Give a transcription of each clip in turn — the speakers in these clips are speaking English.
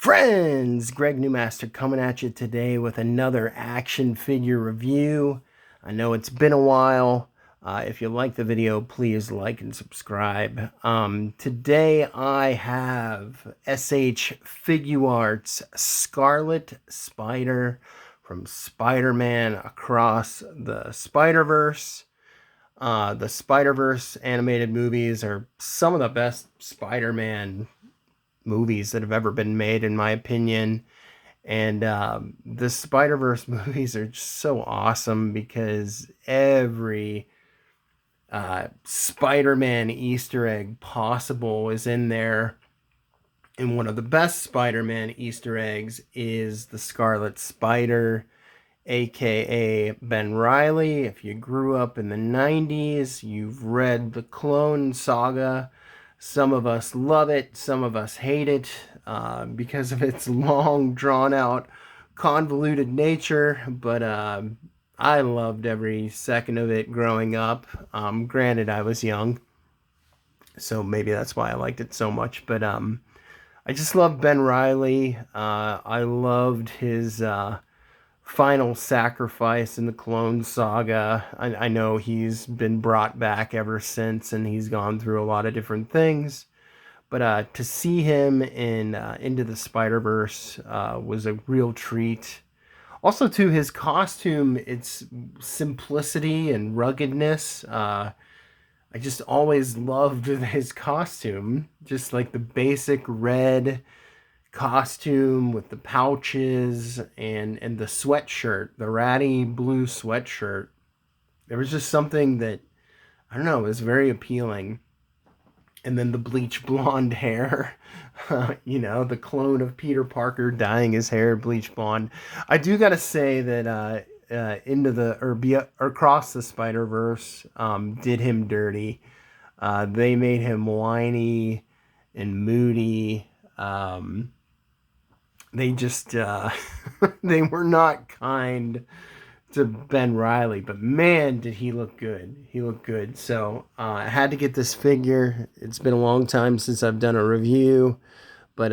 Friends, Greg Newmaster coming at you today with another action figure review. I know it's been a while. If you like the video, please like and subscribe. Today I have SH Figuarts Scarlet Spider from Spider-Man Across the Spider-Verse. The Spider-Verse animated movies are some of the best Spider-Man movies that have ever been made, in my opinion. And the Spider-Verse movies are just so awesome because every Spider-Man Easter egg possible is in there. And one of the best Spider-Man Easter eggs is the Scarlet Spider, aka Ben Reilly. If you grew up in the 90s, you've read the Clone Saga. Some of us love it, some of us hate it because of its long, drawn-out, convoluted nature, but I loved every second of it growing up. Granted, I was young, so maybe that's why I liked it so much, but I just love Ben Reilly. I loved his final sacrifice in the Clone Saga. I know he's been brought back ever since, and he's gone through a lot of different things. But to see him in Into the Spider-Verse was a real treat. Also, to his costume, its simplicity and ruggedness. I just always loved his costume. Just like the basic red costume with the pouches and the sweatshirt, the ratty blue sweatshirt. There was just something that, I don't know, was very appealing. And then the bleach blonde hair, the clone of Peter Parker dyeing his hair bleach blonde. I do gotta say that Across the Spider-Verse did him dirty. They made him whiny and moody. They just they were not kind to Ben Reilly, but man, did he look good. He looked good. So I had to get this figure. It's been a long time since I've done a review, but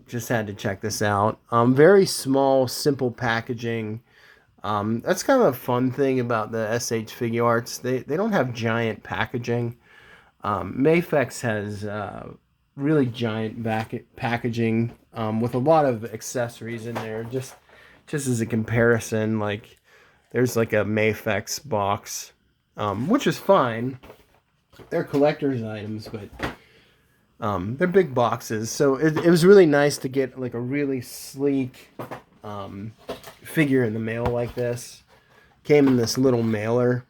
just had to check this out. Very small, simple packaging. That's kind of a fun thing about the SH Figuarts. They don't have giant packaging. Mafex has really giant packaging with a lot of accessories in there. Just as a comparison, like there's like a Mafex box, which is fine. They're collector's items, but they're big boxes. So it was really nice to get like a really sleek figure in the mail like this. Came in this little mailer,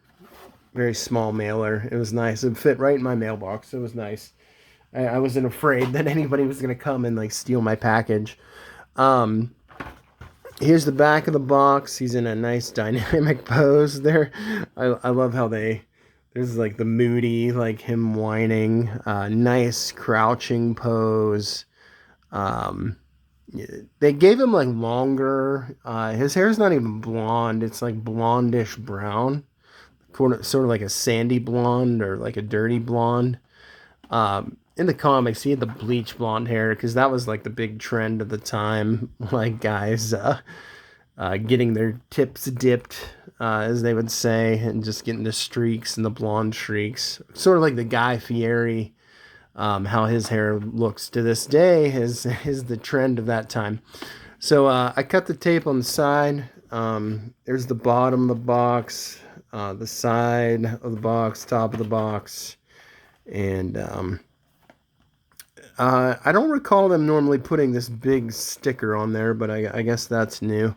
very small mailer. It was nice. It fit right in my mailbox. It was nice. I wasn't afraid that anybody was going to come and like steal my package. Here's the back of the box. He's in a nice dynamic pose there. I love how there's like the moody, like him whining, nice crouching pose. They gave him like longer, his hair's not even blonde. It's like blondish brown, sort of like a sandy blonde or like a dirty blonde. In the comics, he had the bleach blonde hair because that was like the big trend of the time. Like guys getting their tips dipped, as they would say, and just getting the streaks and the blonde streaks. Sort of like the Guy Fieri, how his hair looks to this day is the trend of that time. So I cut the tape on the side. There's the bottom of the box, the side of the box, top of the box, and I don't recall them normally putting this big sticker on there, but I guess that's new.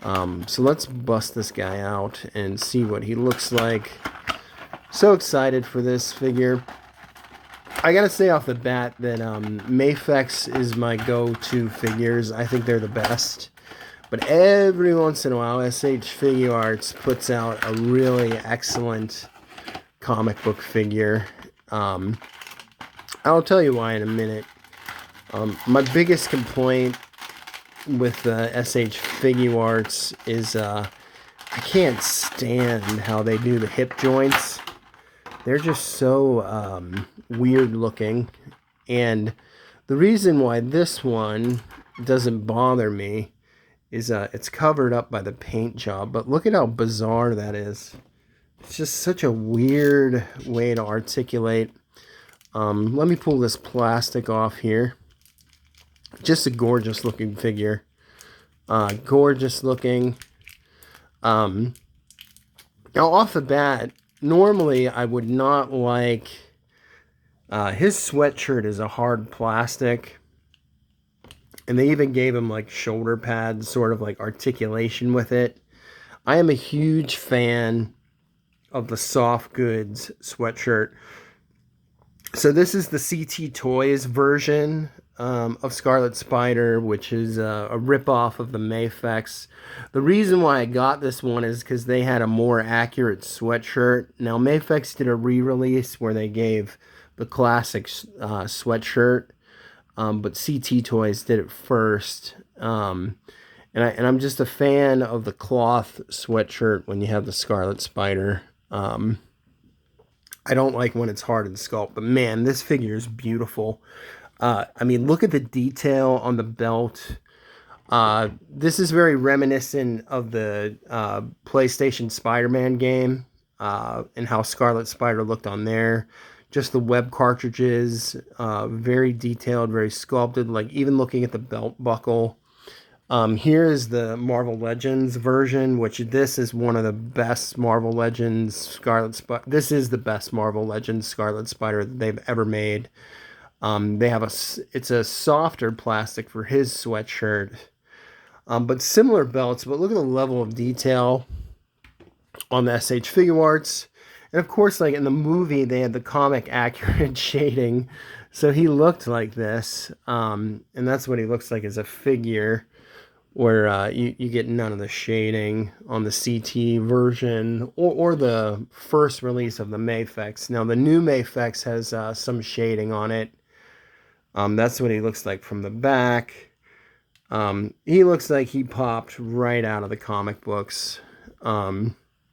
So let's bust this guy out and see what he looks like. So excited for this figure. I gotta say off the bat that Mafex is my go-to figures. I think they're the best. But every once in a while, SH Figuarts puts out a really excellent comic book figure. I'll tell you why in a minute. My biggest complaint with SH Figuarts is I can't stand how they do the hip joints. They're just so weird looking, and The reason why this one doesn't bother me is it's covered up by the paint job, but look at how bizarre that is. It's just such a weird way to articulate. Let me pull this plastic off here. Just a gorgeous looking figure. Gorgeous looking. Now off the bat, normally I would not like, his sweatshirt is a hard plastic. And they even gave him like shoulder pads, sort of like articulation with it. I am a huge fan of the soft goods sweatshirt. So this is the CT Toys version of Scarlet Spider, which is a ripoff of the Mafex. The reason why I got this one is because they had a more accurate sweatshirt. Now Mafex did a re-release where they gave the classic sweatshirt, but CT Toys did it first. And I'm just a fan of the cloth sweatshirt when you have the Scarlet Spider. I don't like when it's hard to sculpt, but man, this figure is beautiful. I mean, look at the detail on the belt. This is very reminiscent of the PlayStation Spider-Man game, and how Scarlet Spider looked on there. Just the web cartridges, very detailed, very sculpted, like even looking at the belt buckle. Here is the Marvel Legends version, which this is one of the best Marvel Legends Scarlet Spider. This is the best Marvel Legends Scarlet Spider that they've ever made. They have it's a softer plastic for his sweatshirt, but similar belts. But look at the level of detail on the SH Figuarts. And of course, like in the movie, they had the comic accurate shading. So he looked like this. And that's what he looks like as a figure, where you get none of the shading on the CT version or the first release of the Mafex. Now, the new Mafex has some shading on it. That's what he looks like from the back. He looks like he popped right out of the comic books.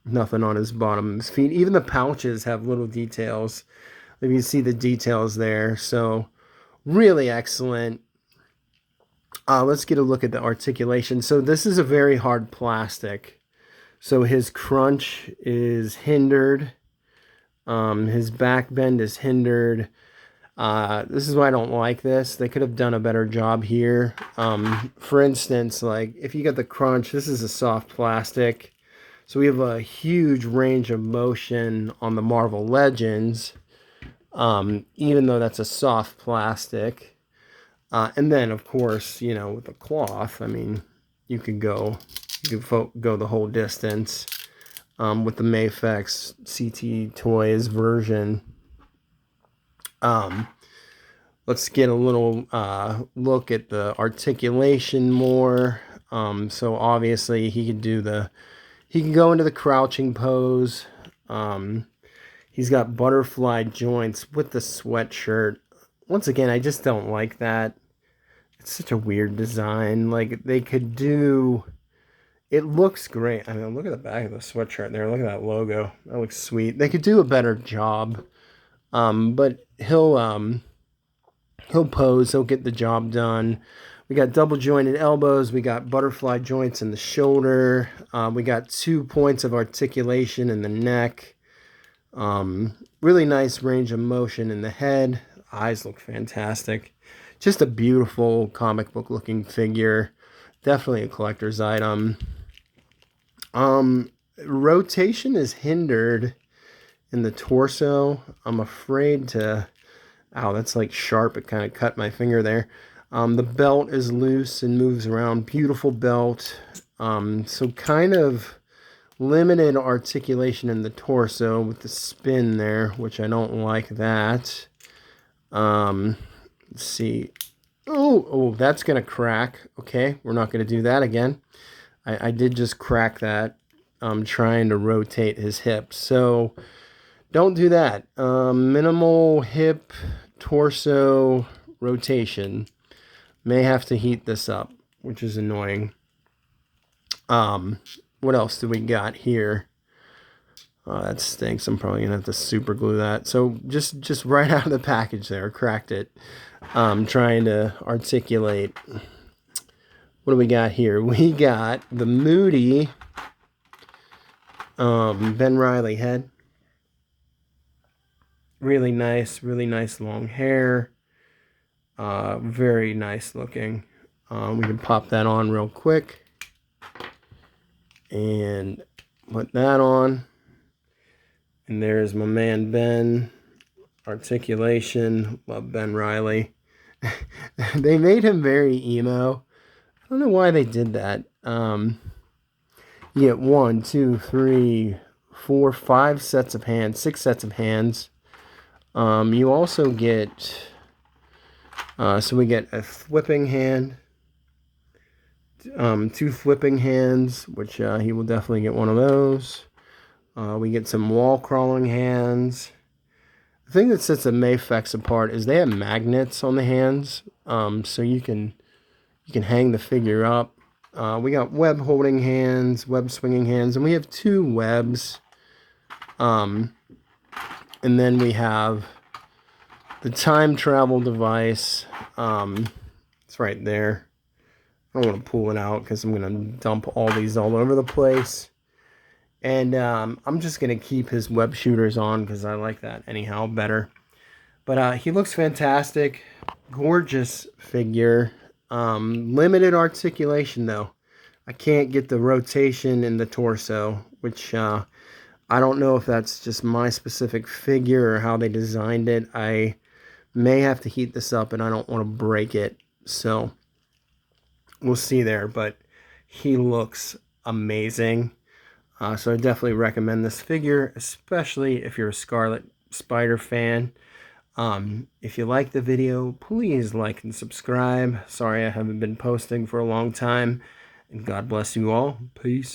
Nothing on his bottom of his feet. Even the pouches have little details. You can see the details there. So really excellent. Let's get a look at the articulation. So this is a very hard plastic. So his crunch is hindered. His back bend is hindered. This is why I don't like this. They could have done a better job here. For instance, like if you get the crunch, this is a soft plastic. So we have a huge range of motion on the Marvel Legends, even though that's a soft plastic. And then, of course, you know, with the cloth, I mean, you could go the whole distance with the Mafex CT Toys version. Let's get a little look at the articulation more. So obviously he can go into the crouching pose. He's got butterfly joints with the sweatshirt. Once again, I just don't like that. It's such a weird design. Like, they could do... It looks great. I mean, look at the back of the sweatshirt there. Look at that logo. That looks sweet. They could do a better job. But he'll pose. He'll get the job done. We got double jointed elbows. We got butterfly joints in the shoulder. We got 2 points of articulation in the neck. Really nice range of motion in the head. Eyes look fantastic. Just a beautiful comic book looking figure. Definitely a collector's item. Rotation is hindered in the torso. I'm afraid to... Ow, that's like sharp. It kind of cut my finger there. The belt is loose and moves around. Beautiful belt. So kind of limited articulation in the torso with the spin there, which I don't like that. Let's see. Oh, that's going to crack. Okay, we're not going to do that again. I did just crack that. I'm trying to rotate his hips. So don't do that. Minimal hip, torso rotation. May have to heat this up, which is annoying. What else do we got here? Oh, that stinks. I'm probably gonna have to super glue that. So just right out of the package there, cracked it. Trying to articulate. What do we got here? We got the Moody Ben Riley head. Really nice long hair. Very nice looking. We can pop that on real quick and put that on. And there's my man Ben. Articulation. Love Ben Riley. They made him very emo. I don't know why they did that. You get 1, 2, 3, 4, 5 sets of hands, 6 sets of hands. You also get, so we get a flipping hand, 2 flipping hands, which he will definitely get one of those. We get some wall crawling hands. The thing that sets the Mayfex apart is they have magnets on the hands, so you can hang the figure up. We got web holding hands, web swinging hands, and we have 2 webs. And then we have the time travel device. It's right there. I don't want to pull it out because I'm going to dump all these all over the place. And I'm just going to keep his web shooters on because I like that anyhow better. But he looks fantastic. Gorgeous figure. Limited articulation though. I can't get the rotation in the torso, which I don't know if that's just my specific figure or how they designed it. I may have to heat this up and I don't want to break it. So we'll see there, but he looks amazing. So I definitely recommend this figure, especially if you're a Scarlet Spider fan. If you like the video, please like and subscribe. Sorry I haven't been posting for a long time. And God bless you all. Peace.